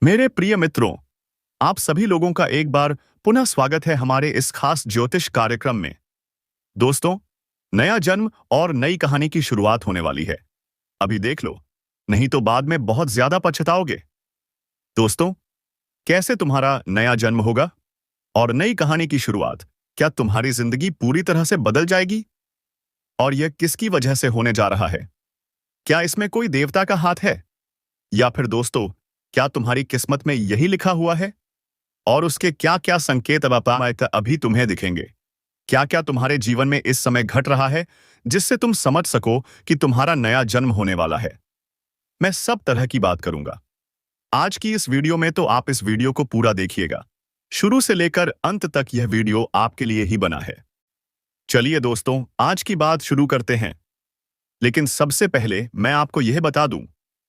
मेरे प्रिय मित्रों, आप सभी लोगों का एक बार पुनः स्वागत है हमारे इस खास ज्योतिष कार्यक्रम में। दोस्तों, नया जन्म और नई कहानी की शुरुआत होने वाली है। अभी देख लो, नहीं तो बाद में बहुत ज्यादा पछताओगे। दोस्तों, कैसे तुम्हारा नया जन्म होगा और नई कहानी की शुरुआत, क्या तुम्हारी जिंदगी पूरी तरह से बदल जाएगी? और यह किसकी वजह से होने जा रहा है? क्या इसमें कोई देवता का हाथ है? या फिर दोस्तों, क्या तुम्हारी किस्मत में यही लिखा हुआ है? और उसके क्या क्या संकेत अब अभी तुम्हें दिखेंगे? क्या क्या तुम्हारे जीवन में इस समय घट रहा है जिससे तुम समझ सको कि तुम्हारा नया जन्म होने वाला है? मैं सब तरह की बात करूंगा आज की इस वीडियो में, तो आप इस वीडियो को पूरा देखिएगा। शुरू से लेकर अंत तक यह वीडियो आपके लिए ही बना है। चलिए दोस्तों, आज की बात शुरू करते हैं। लेकिन सबसे पहले मैं आपको यह बता दूं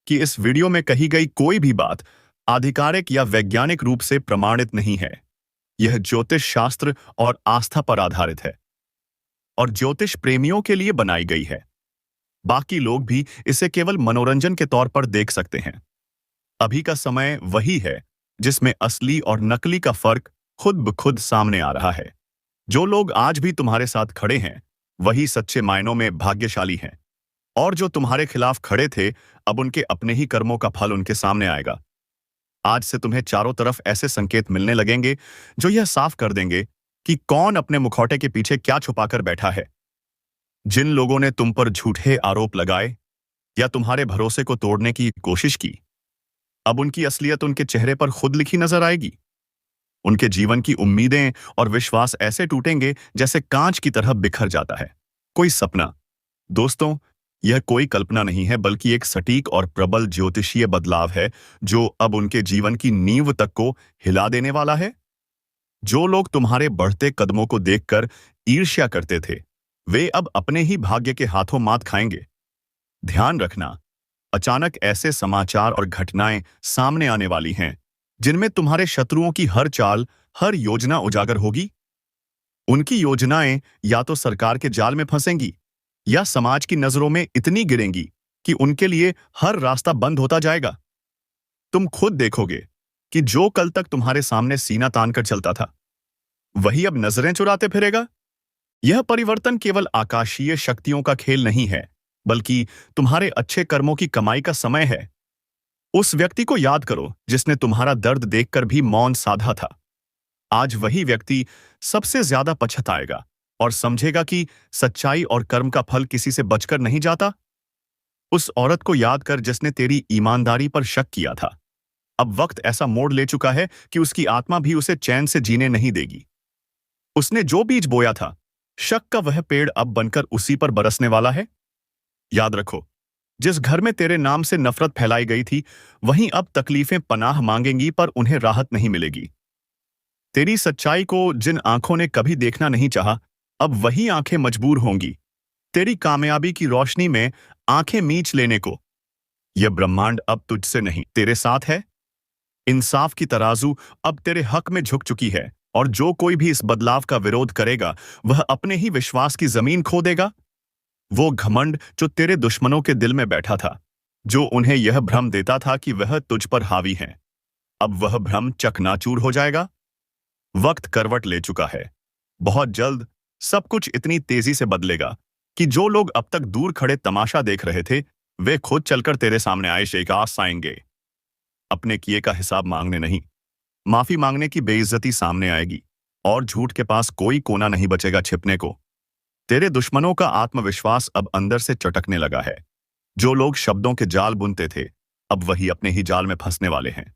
कि इस वीडियो में कही गई कोई भी बात आधिकारिक या वैज्ञानिक रूप से प्रमाणित नहीं है। यह ज्योतिष शास्त्र और आस्था पर आधारित है और ज्योतिष प्रेमियों के लिए बनाई गई है। बाकी लोग भी इसे केवल मनोरंजन के तौर पर देख सकते हैं। अभी का समय वही है जिसमें असली और नकली का फर्क खुद ब खुद सामने आ रहा है। जो लोग आज भी तुम्हारे साथ खड़े हैं, वही सच्चे मायनों में भाग्यशाली हैं। और जो तुम्हारे खिलाफ खड़े थे, अब उनके अपने ही कर्मों का फल उनके सामने आएगा। आज से तुम्हें चारों तरफ ऐसे संकेत मिलने लगेंगे जो यह साफ कर देंगे कि कौन अपने मुखौटे के पीछे क्या छुपाकर बैठा है। जिन लोगों ने तुम पर झूठे आरोप लगाए या तुम्हारे भरोसे को तोड़ने की कोशिश की, अब उनकी असलियत उनके चेहरे पर खुद लिखी नजर आएगी। उनके जीवन की उम्मीदें और विश्वास ऐसे टूटेंगे जैसे कांच की तरह बिखर जाता है कोई सपना। दोस्तों, यह कोई कल्पना नहीं है, बल्कि एक सटीक और प्रबल ज्योतिषीय बदलाव है जो अब उनके जीवन की नींव तक को हिला देने वाला है। जो लोग तुम्हारे बढ़ते कदमों को देखकर ईर्ष्या करते थे, वे अब अपने ही भाग्य के हाथों मात खाएंगे। ध्यान रखना, अचानक ऐसे समाचार और घटनाएं सामने आने वाली हैं जिनमें तुम्हारे शत्रुओं की हर चाल, हर योजना उजागर होगी। उनकी योजनाएं या तो सरकार के जाल में फंसेंगी या समाज की नजरों में इतनी गिरेंगी कि उनके लिए हर रास्ता बंद होता जाएगा। तुम खुद देखोगे कि जो कल तक तुम्हारे सामने सीना तानकर चलता था, वही अब नजरें चुराते फिरेगा। यह परिवर्तन केवल आकाशीय शक्तियों का खेल नहीं है, बल्कि तुम्हारे अच्छे कर्मों की कमाई का समय है। उस व्यक्ति को याद करो जिसने तुम्हारा दर्द देखकर भी मौन साधा था। आज वही व्यक्ति सबसे ज्यादा पछताएगा और समझेगा कि सच्चाई और कर्म का फल किसी से बचकर नहीं जाता। उस औरत को याद कर जिसने तेरी ईमानदारी पर शक किया था। अब वक्त ऐसा मोड़ ले चुका है कि उसकी आत्मा भी उसे चैन से जीने नहीं देगी। उसने जो बीज बोया था, शक का वह पेड़ अब बनकर उसी पर बरसने वाला है। याद रखो, जिस घर में तेरे नाम से नफरत फैलाई गई थी, वहीं अब तकलीफें पनाह मांगेंगी, पर उन्हें राहत नहीं मिलेगी। तेरी सच्चाई को जिन आंखों ने कभी देखना नहीं चाहा, अब वही आंखें मजबूर होंगी तेरी कामयाबी की रोशनी में आंखें मींच लेने को। यह ब्रह्मांड अब तुझसे नहीं, तेरे साथ है। इंसाफ की तराजू अब तेरे हक में झुक चुकी है, और जो कोई भी इस बदलाव का विरोध करेगा, वह अपने ही विश्वास की जमीन खो देगा। वो घमंड जो तेरे दुश्मनों के दिल में बैठा था, जो उन्हें यह भ्रम देता था कि वह तुझ पर हावी है, अब वह भ्रम चकनाचूर हो जाएगा। वक्त करवट ले चुका है। बहुत जल्द सब कुछ इतनी तेजी से बदलेगा कि जो लोग अब तक दूर खड़े तमाशा देख रहे थे, वे खुद चलकर तेरे सामने आए शेखास आएंगे। अपने किए का हिसाब मांगने नहीं, माफी मांगने की बेइज्जती सामने आएगी, और झूठ के पास कोई कोना नहीं बचेगा छिपने को। तेरे दुश्मनों का आत्मविश्वास अब अंदर से चटकने लगा है। जो लोग शब्दों के जाल बुनते थे, अब वही अपने ही जाल में फंसने वाले हैं।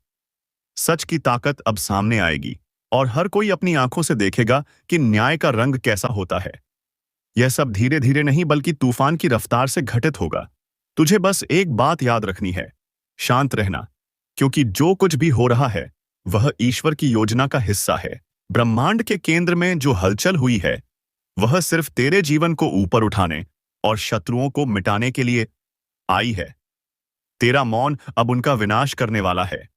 सच की ताकत अब सामने आएगी, और हर कोई अपनी आंखों से देखेगा कि न्याय का रंग कैसा होता है। यह सब धीरे धीरे नहीं, बल्कि तूफान की रफ्तार से घटित होगा। तुझे बस एक बात याद रखनी है, शांत रहना, क्योंकि जो कुछ भी हो रहा है वह ईश्वर की योजना का हिस्सा है। ब्रह्मांड के केंद्र में जो हलचल हुई है, वह सिर्फ तेरे जीवन को ऊपर उठाने और शत्रुओं को मिटाने के लिए आई है। तेरा मौन अब उनका विनाश करने वाला है।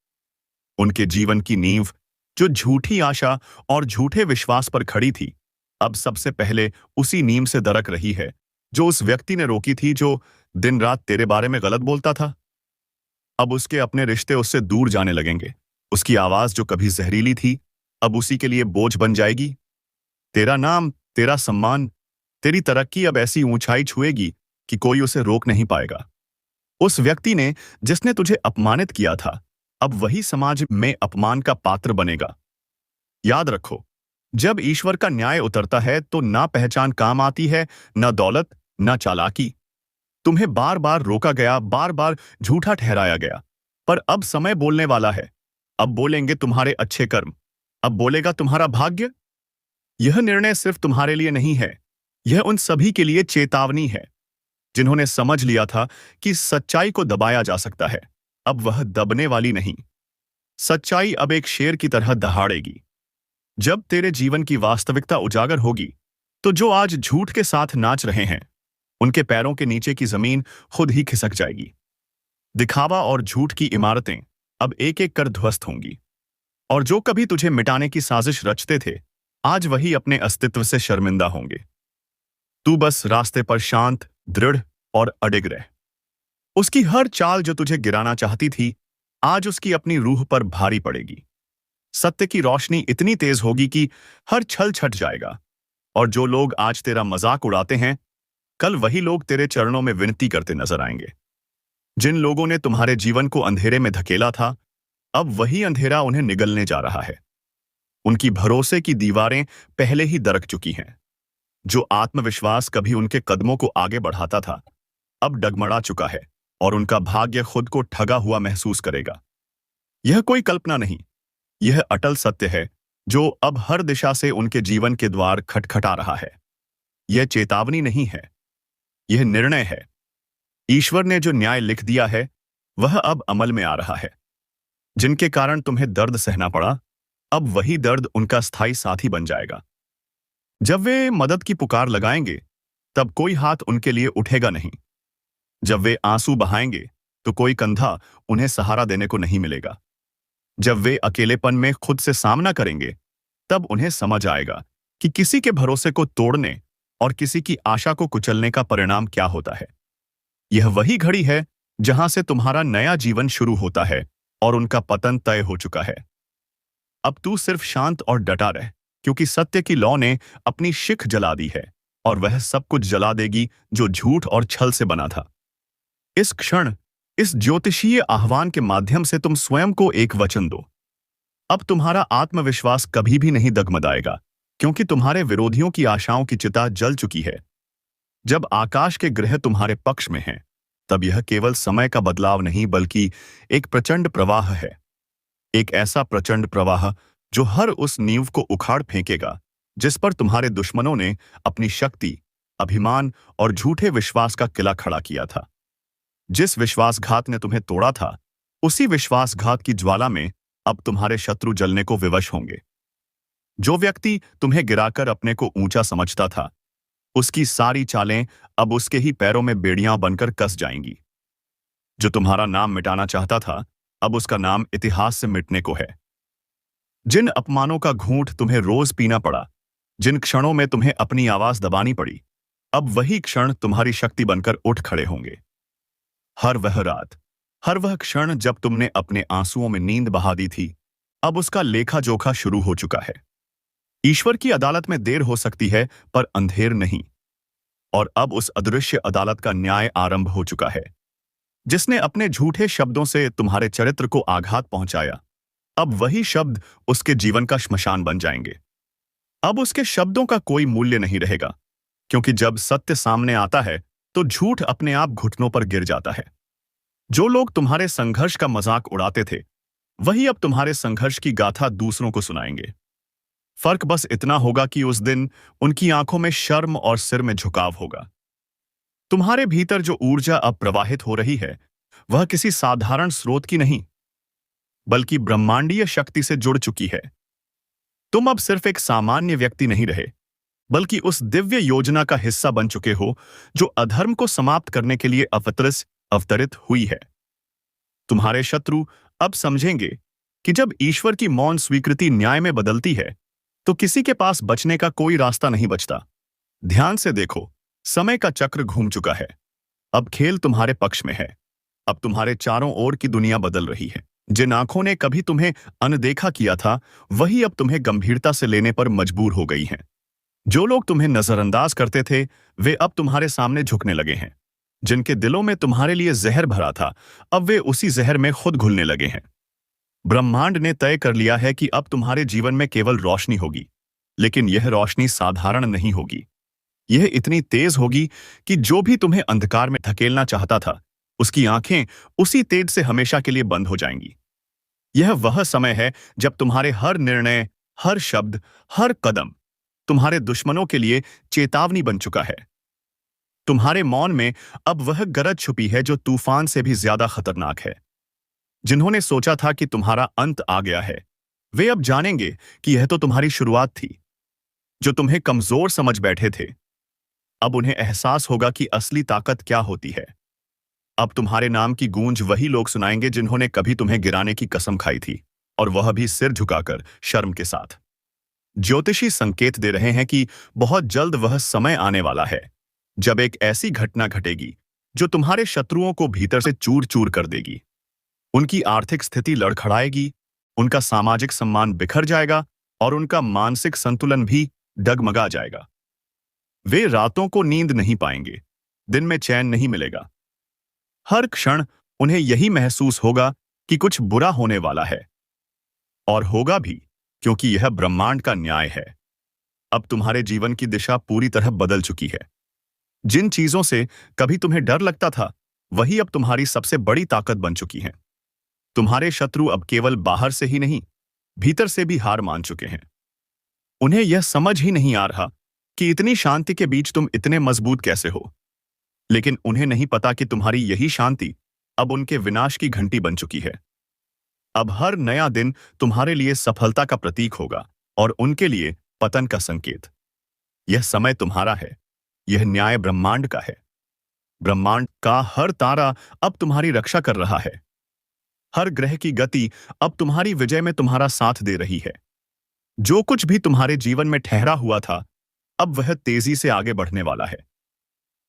उनके जीवन की नींव, जो झूठी आशा और झूठे विश्वास पर खड़ी थी, अब सबसे पहले उसी नींव से दरक रही है जो उस व्यक्ति ने रोकी थी, जो दिन रात तेरे बारे में गलत बोलता था। अब उसके अपने रिश्ते उससे दूर जाने लगेंगे, उसकी आवाज जो कभी जहरीली थी, अब उसी के लिए बोझ बन जाएगी। तेरा नाम, तेरा सम्मान, तेरी तरक्की अब ऐसी ऊंचाई छुएगी कि कोई उसे रोक नहीं पाएगा। उस व्यक्ति ने जिसने तुझे अपमानित किया था, अब वही समाज में अपमान का पात्र बनेगा। याद रखो, जब ईश्वर का न्याय उतरता है तो ना पहचान काम आती है, ना दौलत, ना चालाकी। तुम्हें बार बार रोका गया, बार बार झूठा ठहराया गया, पर अब समय बोलने वाला है। अब बोलेंगे तुम्हारे अच्छे कर्म, अब बोलेगा तुम्हारा भाग्य। यह निर्णय सिर्फ तुम्हारे लिए नहीं है, यह उन सभी के लिए चेतावनी है जिन्होंने समझ लिया था कि सच्चाई को दबाया जा सकता है। अब वह दबने वाली नहीं, सच्चाई अब एक शेर की तरह दहाड़ेगी। जब तेरे जीवन की वास्तविकता उजागर होगी, तो जो आज झूठ के साथ नाच रहे हैं, उनके पैरों के नीचे की जमीन खुद ही खिसक जाएगी। दिखावा और झूठ की इमारतें अब एक एक कर ध्वस्त होंगी, और जो कभी तुझे मिटाने की साजिश रचते थे, आज वही अपने अस्तित्व से शर्मिंदा होंगे। तू बस रास्ते पर शांत, दृढ़ और अडिग रह। उसकी हर चाल जो तुझे गिराना चाहती थी, आज उसकी अपनी रूह पर भारी पड़ेगी। सत्य की रोशनी इतनी तेज होगी कि हर छल छट जाएगा, और जो लोग आज तेरा मजाक उड़ाते हैं, कल वही लोग तेरे चरणों में विनती करते नजर आएंगे। जिन लोगों ने तुम्हारे जीवन को अंधेरे में धकेला था, अब वही अंधेरा उन्हें निगलने जा रहा है। उनकी भरोसे की दीवारें पहले ही दरक चुकी हैं। जो आत्मविश्वास कभी उनके कदमों को आगे बढ़ाता था, अब डगमड़ा चुका है, और उनका भाग्य खुद को ठगा हुआ महसूस करेगा। यह कोई कल्पना नहीं, यह अटल सत्य है जो अब हर दिशा से उनके जीवन के द्वार खटखटा रहा है। यह चेतावनी नहीं है, यह निर्णय है। ईश्वर ने जो न्याय लिख दिया है, वह अब अमल में आ रहा है। जिनके कारण तुम्हें दर्द सहना पड़ा, अब वही दर्द उनका स्थायी साथी बन जाएगा। जब वे मदद की पुकार लगाएंगे, तब कोई हाथ उनके लिए उठेगा नहीं। जब वे आंसू बहाएंगे, तो कोई कंधा उन्हें सहारा देने को नहीं मिलेगा। जब वे अकेलेपन में खुद से सामना करेंगे, तब उन्हें समझ आएगा कि किसी के भरोसे को तोड़ने और किसी की आशा को कुचलने का परिणाम क्या होता है। यह वही घड़ी है जहां से तुम्हारा नया जीवन शुरू होता है और उनका पतन तय हो चुका है। अब तू सिर्फ शांत और डटा रह, क्योंकि सत्य की लौ ने अपनी शिख जला दी है, और वह सब कुछ जला देगी जो झूठ और छल से बना था। इस क्षण, इस ज्योतिषीय आह्वान के माध्यम से तुम स्वयं को एक वचन दो। अब तुम्हारा आत्मविश्वास कभी भी नहीं डगमगाएगा, क्योंकि तुम्हारे विरोधियों की आशाओं की चिता जल चुकी है। जब आकाश के ग्रह तुम्हारे पक्ष में हैं, तब यह केवल समय का बदलाव नहीं, बल्कि एक प्रचंड प्रवाह है। एक ऐसा प्रचंड प्रवाह जो हर उस नींव को उखाड़ फेंकेगा जिस पर तुम्हारे दुश्मनों ने अपनी शक्ति, अभिमान और झूठे विश्वास का किला खड़ा किया था। जिस विश्वासघात ने तुम्हें तोड़ा था, उसी विश्वासघात की ज्वाला में अब तुम्हारे शत्रु जलने को विवश होंगे। जो व्यक्ति तुम्हें गिराकर अपने को ऊंचा समझता था, उसकी सारी चालें अब उसके ही पैरों में बेड़ियां बनकर कस जाएंगी। जो तुम्हारा नाम मिटाना चाहता था, अब उसका नाम इतिहास से मिटने को है। जिन अपमानों का घूंट तुम्हें रोज पीना पड़ा, जिन क्षणों में तुम्हें अपनी आवाज दबानी पड़ी, अब वही क्षण तुम्हारी शक्ति बनकर उठ खड़े होंगे। हर वह रात, हर वह क्षण जब तुमने अपने आंसुओं में नींद बहा दी थी, अब उसका लेखा जोखा शुरू हो चुका है। ईश्वर की अदालत में देर हो सकती है, पर अंधेर नहीं। और अब उस अदृश्य अदालत का न्याय आरंभ हो चुका है। जिसने अपने झूठे शब्दों से तुम्हारे चरित्र को आघात पहुंचाया, अब वही शब्द उसके जीवन का श्मशान बन जाएंगे। अब उसके शब्दों का कोई मूल्य नहीं रहेगा, क्योंकि जब सत्य सामने आता है, तो झूठ अपने आप घुटनों पर गिर जाता है। जो लोग तुम्हारे संघर्ष का मजाक उड़ाते थे, वही अब तुम्हारे संघर्ष की गाथा दूसरों को सुनाएंगे। फर्क बस इतना होगा कि उस दिन उनकी आंखों में शर्म और सिर में झुकाव होगा। तुम्हारे भीतर जो ऊर्जा अब प्रवाहित हो रही है, वह किसी साधारण स्रोत की नहीं, बल्कि ब्रह्मांडीय शक्ति से जुड़ चुकी है। तुम अब सिर्फ एक सामान्य व्यक्ति नहीं रहे, बल्कि उस दिव्य योजना का हिस्सा बन चुके हो जो अधर्म को समाप्त करने के लिए अवतरित हुई है। तुम्हारे शत्रु अब समझेंगे कि जब ईश्वर की मौन स्वीकृति न्याय में बदलती है, तो किसी के पास बचने का कोई रास्ता नहीं बचता। ध्यान से देखो, समय का चक्र घूम चुका है। अब खेल तुम्हारे पक्ष में है। अब तुम्हारे चारों ओर की दुनिया बदल रही है। जिन आंखों ने कभी तुम्हें अनदेखा किया था, वही अब तुम्हें गंभीरता से लेने पर मजबूर हो गई हैं। जो लोग तुम्हें नजरअंदाज करते थे, वे अब तुम्हारे सामने झुकने लगे हैं। जिनके दिलों में तुम्हारे लिए जहर भरा था, अब वे उसी जहर में खुद घुलने लगे हैं। ब्रह्मांड ने तय कर लिया है कि अब तुम्हारे जीवन में केवल रोशनी होगी, लेकिन यह रोशनी साधारण नहीं होगी। यह इतनी तेज होगी कि जो भी तुम्हें अंधकार में धकेलना चाहता था, उसकी आंखें उसी तेज से हमेशा के लिए बंद हो जाएंगी। यह वह समय है जब तुम्हारे हर निर्णय, हर शब्द, हर कदम तुम्हारे दुश्मनों के लिए चेतावनी बन चुका है। तुम्हारे मौन में अब वह गरज छुपी है जो तूफान से भी ज्यादा खतरनाक है। जिन्होंने सोचा था कि तुम्हारा अंत आ गया है, वे अब जानेंगे कि यह तो तुम्हारी शुरुआत थी। जो तुम्हें कमजोर समझ बैठे थे, अब उन्हें एहसास होगा कि असली ताकत क्या होती है। अब तुम्हारे नाम की गूंज वही लोग सुनाएंगे जिन्होंने कभी तुम्हें गिराने की कसम खाई थी, और वह भी सिर झुकाकर, शर्म के साथ। ज्योतिषी संकेत दे रहे हैं कि बहुत जल्द वह समय आने वाला है जब एक ऐसी घटना घटेगी जो तुम्हारे शत्रुओं को भीतर से चूर चूर कर देगी। उनकी आर्थिक स्थिति लड़खड़ाएगी, उनका सामाजिक सम्मान बिखर जाएगा और उनका मानसिक संतुलन भी डगमगा जाएगा। वे रातों को नींद नहीं पाएंगे, दिन में चैन नहीं मिलेगा। हर क्षण उन्हें यही महसूस होगा कि कुछ बुरा होने वाला है, और होगा भी, क्योंकि यह ब्रह्मांड का न्याय है। अब तुम्हारे जीवन की दिशा पूरी तरह बदल चुकी है। जिन चीजों से कभी तुम्हें डर लगता था, वही अब तुम्हारी सबसे बड़ी ताकत बन चुकी हैं। तुम्हारे शत्रु अब केवल बाहर से ही नहीं, भीतर से भी हार मान चुके हैं। उन्हें यह समझ ही नहीं आ रहा कि इतनी शांति के बीच तुम इतने मजबूत कैसे हो। लेकिन उन्हें नहीं पता कि तुम्हारी यही शांति अब उनके विनाश की घंटी बन चुकी है। अब हर नया दिन तुम्हारे लिए सफलता का प्रतीक होगा और उनके लिए पतन का संकेत। यह समय तुम्हारा है, यह न्याय ब्रह्मांड का है। ब्रह्मांड का हर तारा अब तुम्हारी रक्षा कर रहा है। हर ग्रह की गति अब तुम्हारी विजय में तुम्हारा साथ दे रही है। जो कुछ भी तुम्हारे जीवन में ठहरा हुआ था, अब वह तेजी से आगे बढ़ने वाला है।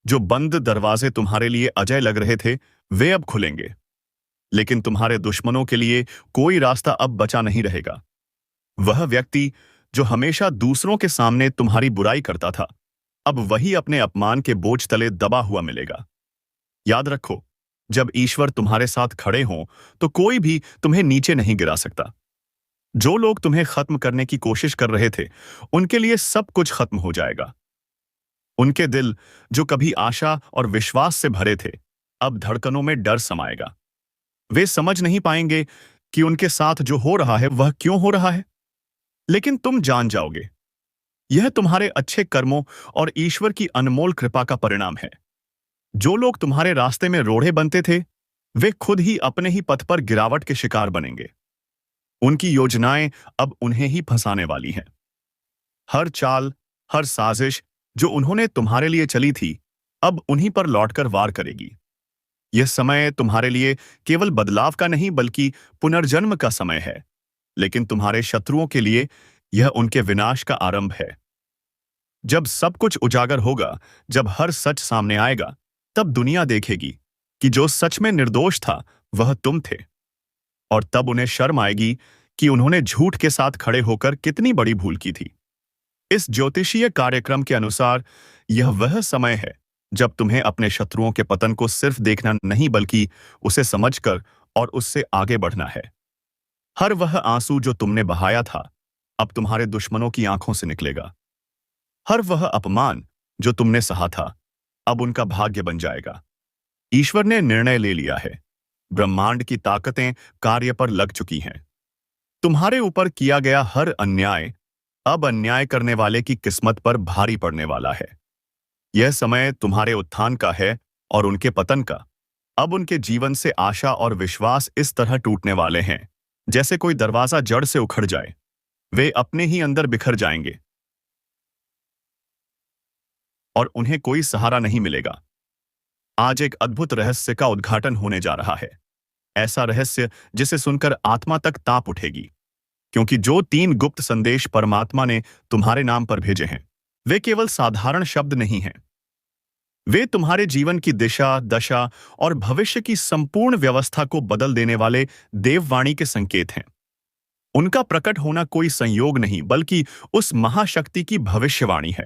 जो बंद दरवाजे तुम्हारे लिए अजय लग रहे थे, वे अब खुलेंगे। लेकिन तुम्हारे दुश्मनों के लिए कोई रास्ता अब बचा नहीं रहेगा। वह व्यक्ति जो हमेशा दूसरों के सामने तुम्हारी बुराई करता था, अब वही अपने अपमान के बोझ तले दबा हुआ मिलेगा। याद रखो, जब ईश्वर तुम्हारे साथ खड़े हों, तो कोई भी तुम्हें नीचे नहीं गिरा सकता। जो लोग तुम्हें खत्म करने की कोशिश कर रहे थे, उनके लिए सब कुछ खत्म हो जाएगा। उनके दिल, जो कभी आशा और विश्वास से भरे थे, अब धड़कनों में डर समाएगा। वे समझ नहीं पाएंगे कि उनके साथ जो हो रहा है वह क्यों हो रहा है, लेकिन तुम जान जाओगे। यह तुम्हारे अच्छे कर्मों और ईश्वर की अनमोल कृपा का परिणाम है। जो लोग तुम्हारे रास्ते में रोड़े बनते थे, वे खुद ही अपने ही पथ पर गिरावट के शिकार बनेंगे। उनकी योजनाएं अब उन्हें ही फंसाने वाली हैं। हर चाल, हर साजिश जो उन्होंने तुम्हारे लिए चली थी, अब उन्हीं पर लौटकर वार करेगी। यह समय तुम्हारे लिए केवल बदलाव का नहीं बल्कि पुनर्जन्म का समय है। लेकिन तुम्हारे शत्रुओं के लिए यह उनके विनाश का आरंभ है। जब सब कुछ उजागर होगा, जब हर सच सामने आएगा, तब दुनिया देखेगी कि जो सच में निर्दोष था वह तुम थे। और तब उन्हें शर्म आएगी कि उन्होंने झूठ के साथ खड़े होकर कितनी बड़ी भूल की थी। इस ज्योतिषीय कार्यक्रम के अनुसार यह वह समय है जब तुम्हें अपने शत्रुओं के पतन को सिर्फ देखना नहीं बल्कि उसे समझकर और उससे आगे बढ़ना है। हर वह आंसू जो तुमने बहाया था, अब तुम्हारे दुश्मनों की आंखों से निकलेगा। हर वह अपमान जो तुमने सहा था, अब उनका भाग्य बन जाएगा। ईश्वर ने निर्णय ले लिया है। ब्रह्मांड की ताकतें कार्य पर लग चुकी हैं। तुम्हारे ऊपर किया गया हर अन्याय अब अन्याय करने वाले की किस्मत पर भारी पड़ने वाला है। यह समय तुम्हारे उत्थान का है और उनके पतन का। अब उनके जीवन से आशा और विश्वास इस तरह टूटने वाले हैं जैसे कोई दरवाजा जड़ से उखड़ जाए। वे अपने ही अंदर बिखर जाएंगे और उन्हें कोई सहारा नहीं मिलेगा। आज एक अद्भुत रहस्य का उद्घाटन होने जा रहा है। ऐसा रहस्य जिसे सुनकर आत्मा तक ताप उठेगी, क्योंकि जो 3 गुप्त संदेश परमात्मा ने तुम्हारे नाम पर भेजे हैं, वे केवल साधारण शब्द नहीं हैं। वे तुम्हारे जीवन की दिशा, दशा और भविष्य की संपूर्ण व्यवस्था को बदल देने वाले देववाणी के संकेत हैं। उनका प्रकट होना कोई संयोग नहीं, बल्कि उस महाशक्ति की भविष्यवाणी है।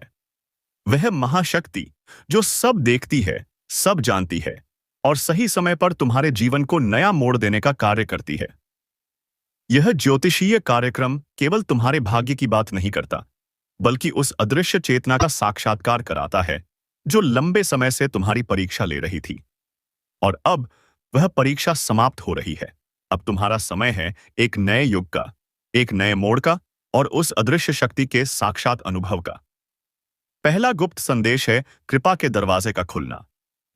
वह महाशक्ति जो सब देखती है, सब जानती है और सही समय पर तुम्हारे जीवन को नया मोड़ देने का कार्य करती है। यह ज्योतिषीय कार्यक्रम केवल तुम्हारे भाग्य की बात नहीं करता, बल्कि उस अदृश्य चेतना का साक्षात्कार कराता है जो लंबे समय से तुम्हारी परीक्षा ले रही थी। और अब वह परीक्षा समाप्त हो रही है। अब तुम्हारा समय है एक नए युग का, एक नए मोड़ का और उस अदृश्य शक्ति के साक्षात अनुभव का। पहला गुप्त संदेश है कृपा के दरवाजे का खुलना।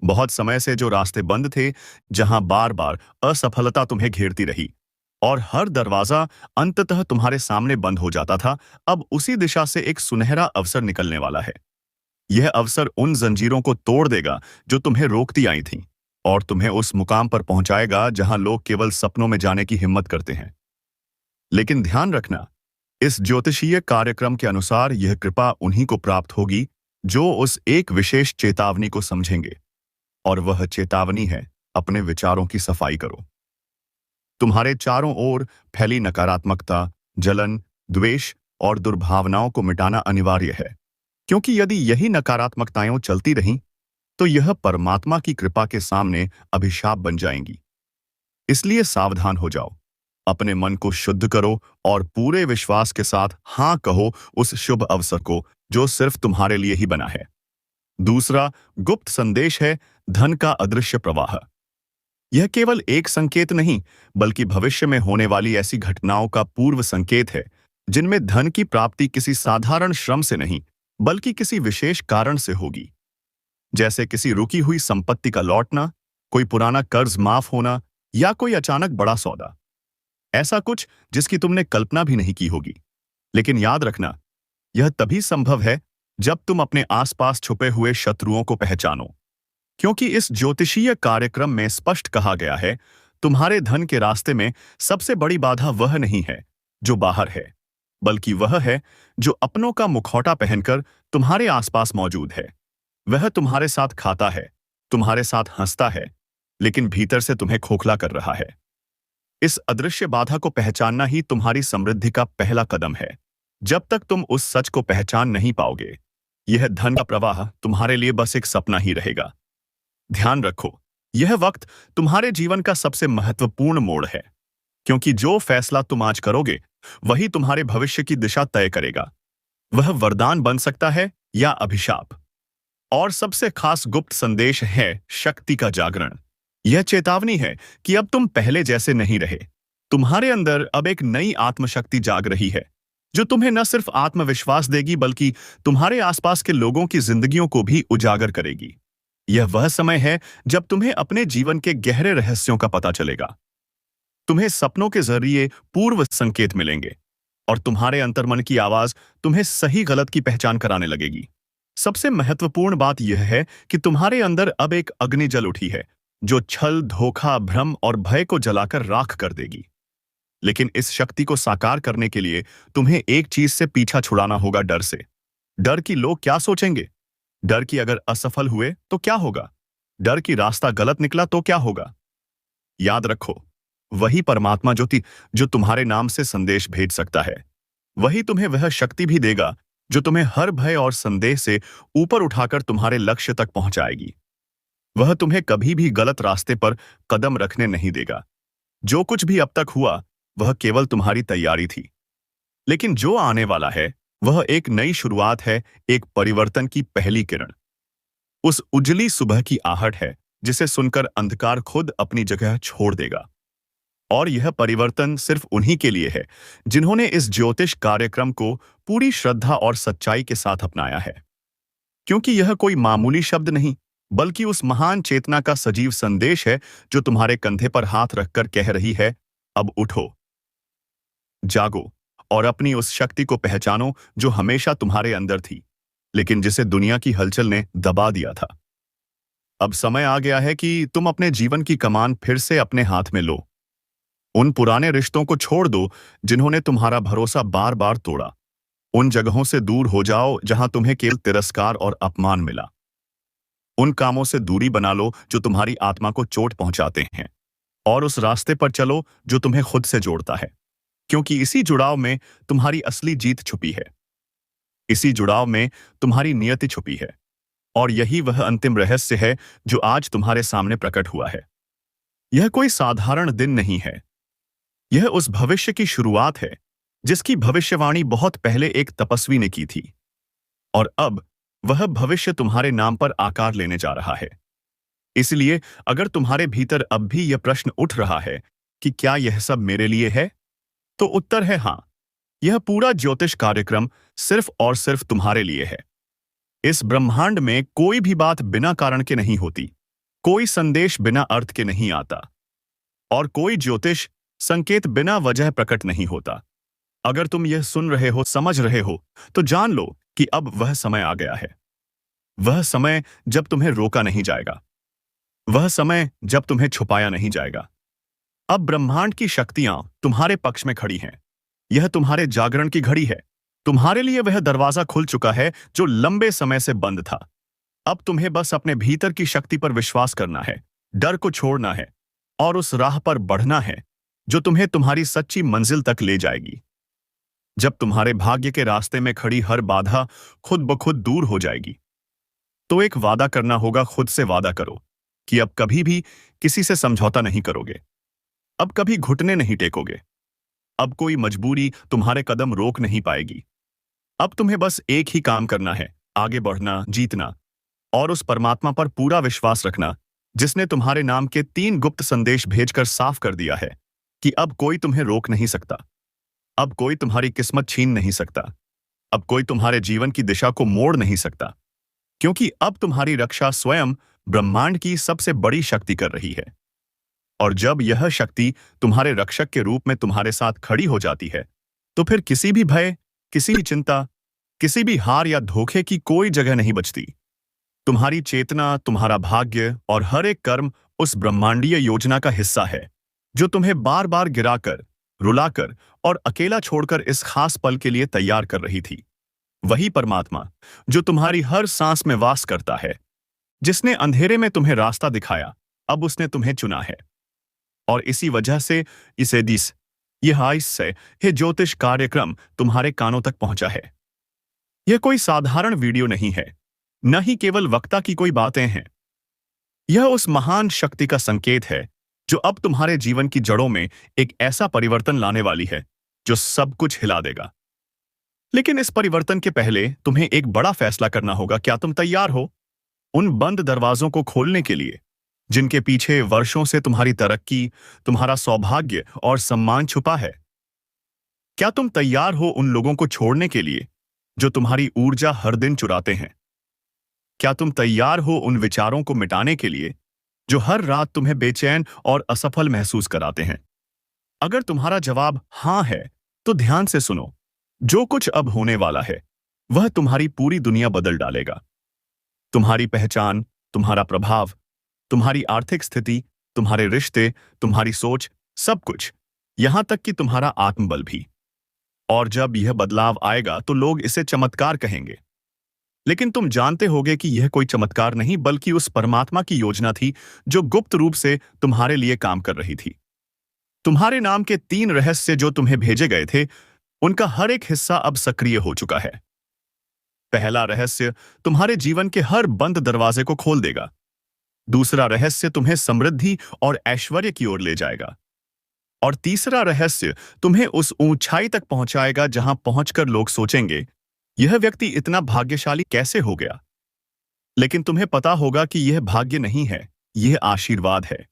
बहुत समय से जो रास्ते बंद थे, जहां बार बार असफलता तुम्हें घेरती रही और हर दरवाजा अंततः तुम्हारे सामने बंद हो जाता था, अब उसी दिशा से एक सुनहरा अवसर निकलने वाला है। यह अवसर उन जंजीरों को तोड़ देगा जो तुम्हें रोकती आई थीं और तुम्हें उस मुकाम पर पहुंचाएगा जहां लोग केवल सपनों में जाने की हिम्मत करते हैं। लेकिन ध्यान रखना, इस ज्योतिषीय कार्यक्रम के अनुसार यह कृपा उन्हीं को प्राप्त होगी जो उस एक विशेष चेतावनी को समझेंगे। और वह चेतावनी है, अपने विचारों की सफाई करो। तुम्हारे चारों ओर फैली नकारात्मकता, जलन, द्वेष और दुर्भावनाओं को मिटाना अनिवार्य है, क्योंकि यदि यही नकारात्मकताएं चलती रहीं तो यह परमात्मा की कृपा के सामने अभिशाप बन जाएंगी। इसलिए सावधान हो जाओ, अपने मन को शुद्ध करो और पूरे विश्वास के साथ हाँ कहो उस शुभ अवसर को जो सिर्फ तुम्हारे लिए ही बना है। दूसरा गुप्त संदेश है धन का अदृश्य प्रवाह। यह केवल एक संकेत नहीं, बल्कि भविष्य में होने वाली ऐसी घटनाओं का पूर्व संकेत है जिनमें धन की प्राप्ति किसी साधारण श्रम से नहीं, बल्कि किसी विशेष कारण से होगी। जैसे किसी रुकी हुई संपत्ति का लौटना, कोई पुराना कर्ज माफ होना या कोई अचानक बड़ा सौदा। ऐसा कुछ जिसकी तुमने कल्पना भी नहीं की होगी। लेकिन याद रखना, यह तभी संभव है जब तुम अपने आसपास छुपे हुए शत्रुओं को पहचानो, क्योंकि इस ज्योतिषीय कार्यक्रम में स्पष्ट कहा गया है, तुम्हारे धन के रास्ते में सबसे बड़ी बाधा वह नहीं है जो बाहर है, बल्कि वह है जो अपनों का मुखौटा पहनकर तुम्हारे आसपास मौजूद है। वह तुम्हारे साथ खाता है, तुम्हारे साथ हंसता है, लेकिन भीतर से तुम्हें खोखला कर रहा है। इस अदृश्य बाधा को पहचानना ही तुम्हारी समृद्धि का पहला कदम है। जब तक तुम उस सच को पहचान नहीं पाओगे, यह धन का प्रवाह तुम्हारे लिए बस एक सपना ही रहेगा। ध्यान रखो, यह वक्त तुम्हारे जीवन का सबसे महत्वपूर्ण मोड़ है, क्योंकि जो फैसला तुम आज करोगे, वही तुम्हारे भविष्य की दिशा तय करेगा। वह वरदान बन सकता है या अभिशाप। और सबसे खास गुप्त संदेश है शक्ति का जागरण। यह चेतावनी है कि अब तुम पहले जैसे नहीं रहे। तुम्हारे अंदर अब एक नई आत्मशक्ति जाग रही है, जो तुम्हें न सिर्फ आत्मविश्वास देगी, बल्कि तुम्हारे आसपास के लोगों की जिंदगियों को भी उजागर करेगी। यह वह समय है जब तुम्हें अपने जीवन के गहरे रहस्यों का पता चलेगा। तुम्हें सपनों के जरिए पूर्व संकेत मिलेंगे और तुम्हारे अंतर्मन की आवाज तुम्हें सही गलत की पहचान कराने लगेगी। सबसे महत्वपूर्ण बात यह है कि तुम्हारे अंदर अब एक अग्नि जल उठी है जो छल, धोखा, भ्रम और भय को जलाकर राख कर देगी। लेकिन इस शक्ति को साकार करने के लिए तुम्हें एक चीज से पीछा छुड़ाना होगा, डर से। डर कि लोग क्या सोचेंगे, डर कि अगर असफल हुए तो क्या होगा, डर कि रास्ता गलत निकला तो क्या होगा। याद रखो, वही परमात्मा जो तुम्हारे नाम से संदेश भेज सकता है, वही तुम्हें वह शक्ति भी देगा जो तुम्हें हर भय और संदेह से ऊपर उठाकर तुम्हारे लक्ष्य तक पहुंचाएगी। वह तुम्हें कभी भी गलत रास्ते पर कदम रखने नहीं देगा। जो कुछ भी अब तक हुआ, वह केवल तुम्हारी तैयारी थी। लेकिन जो आने वाला है, वह एक नई शुरुआत है, एक परिवर्तन की पहली किरण। उस उजली सुबह की आहट है जिसे सुनकर अंधकार खुद अपनी जगह छोड़ देगा। और यह परिवर्तन सिर्फ उन्हीं के लिए है जिन्होंने इस ज्योतिष कार्यक्रम को पूरी श्रद्धा और सच्चाई के साथ अपनाया है। क्योंकि यह कोई मामूली शब्द नहीं, बल्कि उस महान चेतना का सजीव संदेश है जो तुम्हारे कंधे पर हाथ रखकर कह रही है, अब उठो, जागो और अपनी उस शक्ति को पहचानो जो हमेशा तुम्हारे अंदर थी, लेकिन जिसे दुनिया की हलचल ने दबा दिया था। अब समय आ गया है कि तुम अपने जीवन की कमान फिर से अपने हाथ में लो। उन पुराने रिश्तों को छोड़ दो जिन्होंने तुम्हारा भरोसा बार बार तोड़ा। उन जगहों से दूर हो जाओ जहां तुम्हें केवल तिरस्कार और अपमान मिला। उन कामों से दूरी बना लो जो तुम्हारी आत्मा को चोट पहुंचाते हैं, और उस रास्ते पर चलो जो तुम्हें खुद से जोड़ता है, क्योंकि इसी जुड़ाव में तुम्हारी असली जीत छुपी है। इसी जुड़ाव में तुम्हारी नियति छुपी है, और यही वह अंतिम रहस्य है जो आज तुम्हारे सामने प्रकट हुआ है। यह कोई साधारण दिन नहीं है। यह उस भविष्य की शुरुआत है जिसकी भविष्यवाणी बहुत पहले एक तपस्वी ने की थी, और अब वह भविष्य तुम्हारे नाम पर आकार लेने जा रहा है। इसलिए अगर तुम्हारे भीतर अब भी यह प्रश्न उठ रहा है कि क्या यह सब मेरे लिए है, तो उत्तर है हाँ। यह पूरा ज्योतिष कार्यक्रम सिर्फ और सिर्फ तुम्हारे लिए है। इस ब्रह्मांड में कोई भी बात बिना कारण के नहीं होती, कोई संदेश बिना अर्थ के नहीं आता, और कोई ज्योतिष संकेत बिना वजह प्रकट नहीं होता। अगर तुम यह सुन रहे हो, समझ रहे हो, तो जान लो कि अब वह समय आ गया है। वह समय जब तुम्हें रोका नहीं जाएगा, वह समय जब तुम्हें छुपाया नहीं जाएगा। अब ब्रह्मांड की शक्तियां तुम्हारे पक्ष में खड़ी हैं। यह तुम्हारे जागरण की घड़ी है। तुम्हारे लिए वह दरवाजा खुल चुका है जो लंबे समय से बंद था। अब तुम्हें बस अपने भीतर की शक्ति पर विश्वास करना है, डर को छोड़ना है, और उस राह पर बढ़ना है जो तुम्हें तुम्हारी सच्ची मंजिल तक ले जाएगी। जब तुम्हारे भाग्य के रास्ते में खड़ी हर बाधा खुद ब खुद दूर हो जाएगी, तो एक वादा करना होगा। खुद से वादा करो कि अब कभी भी किसी से समझौता नहीं करोगे, अब कभी घुटने नहीं टेकोगे, अब कोई मजबूरी तुम्हारे कदम रोक नहीं पाएगी। अब तुम्हें बस एक ही काम करना है, आगे बढ़ना, जीतना, और उस परमात्मा पर पूरा विश्वास रखना जिसने तुम्हारे नाम के 3 गुप्त संदेश भेजकर साफ कर दिया है कि अब कोई तुम्हें रोक नहीं सकता, अब कोई तुम्हारी किस्मत छीन नहीं सकता, अब कोई तुम्हारे जीवन की दिशा को मोड़ नहीं सकता, क्योंकि अब तुम्हारी रक्षा स्वयं ब्रह्मांड की सबसे बड़ी शक्ति कर रही है। और जब यह शक्ति तुम्हारे रक्षक के रूप में तुम्हारे साथ खड़ी हो जाती है, तो फिर किसी भी भय, किसी भी चिंता, किसी भी हार या धोखे की कोई जगह नहीं बचती। तुम्हारी चेतना, तुम्हारा भाग्य और हर एक कर्म उस ब्रह्मांडीय योजना का हिस्सा है जो तुम्हें बार बार गिराकर, रुलाकर और अकेला छोड़कर इस खास पल के लिए तैयार कर रही थी। वही परमात्मा जो तुम्हारी हर सांस में वास करता है, जिसने अंधेरे में तुम्हें रास्ता दिखाया, अब उसने तुम्हें चुना है। और इसी वजह से इसे दिस यह आइस से यह ज्योतिष कार्यक्रम तुम्हारे कानों तक पहुंचा है। यह कोई साधारण वीडियो नहीं है, न ही केवल वक्ता की कोई बातें हैं। यह उस महान शक्ति का संकेत है जो अब तुम्हारे जीवन की जड़ों में एक ऐसा परिवर्तन लाने वाली है जो सब कुछ हिला देगा। लेकिन इस परिवर्तन के पहले तुम्हें एक बड़ा फैसला करना होगा। क्या तुम तैयार हो उन बंद दरवाजों को खोलने के लिए जिनके पीछे वर्षों से तुम्हारी तरक्की, तुम्हारा सौभाग्य और सम्मान छुपा है? क्या तुम तैयार हो उन लोगों को छोड़ने के लिए जो तुम्हारी ऊर्जा हर दिन चुराते हैं? क्या तुम तैयार हो उन विचारों को मिटाने के लिए जो हर रात तुम्हें बेचैन और असफल महसूस कराते हैं? अगर तुम्हारा जवाब हां है, तो ध्यान से सुनो। जो कुछ अब होने वाला है वह तुम्हारी पूरी दुनिया बदल डालेगा। तुम्हारी पहचान, तुम्हारा प्रभाव, तुम्हारी आर्थिक स्थिति, तुम्हारे रिश्ते, तुम्हारी सोच, सब कुछ, यहां तक कि तुम्हारा आत्मबल भी। और जब यह बदलाव आएगा तो लोग इसे चमत्कार कहेंगे, लेकिन तुम जानते होगे कि यह कोई चमत्कार नहीं बल्कि उस परमात्मा की योजना थी जो गुप्त रूप से तुम्हारे लिए काम कर रही थी। तुम्हारे नाम के 3 रहस्य जो तुम्हें भेजे गए थे, उनका हर एक हिस्सा अब सक्रिय हो चुका है। पहला रहस्य तुम्हारे जीवन के हर बंद दरवाजे को खोल देगा। दूसरा रहस्य तुम्हें समृद्धि और ऐश्वर्य की ओर ले जाएगा। और तीसरा रहस्य तुम्हें उस ऊंचाई तक पहुंचाएगा जहां पहुंचकर लोग सोचेंगे, यह व्यक्ति इतना भाग्यशाली कैसे हो गया? लेकिन तुम्हें पता होगा कि यह भाग्य नहीं है, यह आशीर्वाद है।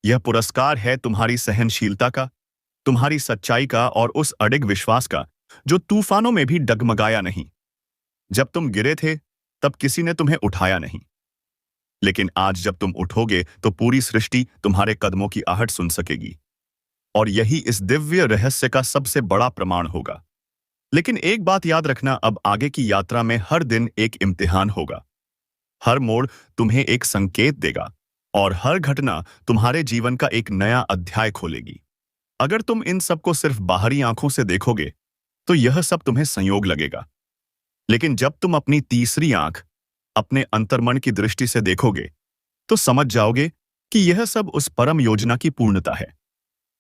यह पुरस्कार है तुम्हारी सहनशीलता का, तुम्हारी सच्चाई का और उस अडिग विश्वास का जो तूफानों में भी डगमगाया नहीं। जब तुम गिरे थे तब किसी ने तुम्हें उठाया नहीं, लेकिन आज जब तुम उठोगे तो पूरी सृष्टि तुम्हारे कदमों की आहट सुन सकेगी। और यही इस दिव्य रहस्य का सबसे बड़ा प्रमाण होगा। लेकिन एक बात याद रखना, अब आगे की यात्रा में हर दिन एक इम्तिहान होगा। हर मोड़ तुम्हें एक संकेत देगा और हर घटना तुम्हारे जीवन का एक नया अध्याय खोलेगी। अगर तुम इन सबको सिर्फ बाहरी आंखों से देखोगे तो यह सब तुम्हें संयोग लगेगा, लेकिन जब तुम अपनी तीसरी आंख अपने अंतर्मन की दृष्टि से देखोगे तो समझ जाओगे कि यह सब उस परम योजना की पूर्णता है।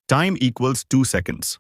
Time equals 2 seconds.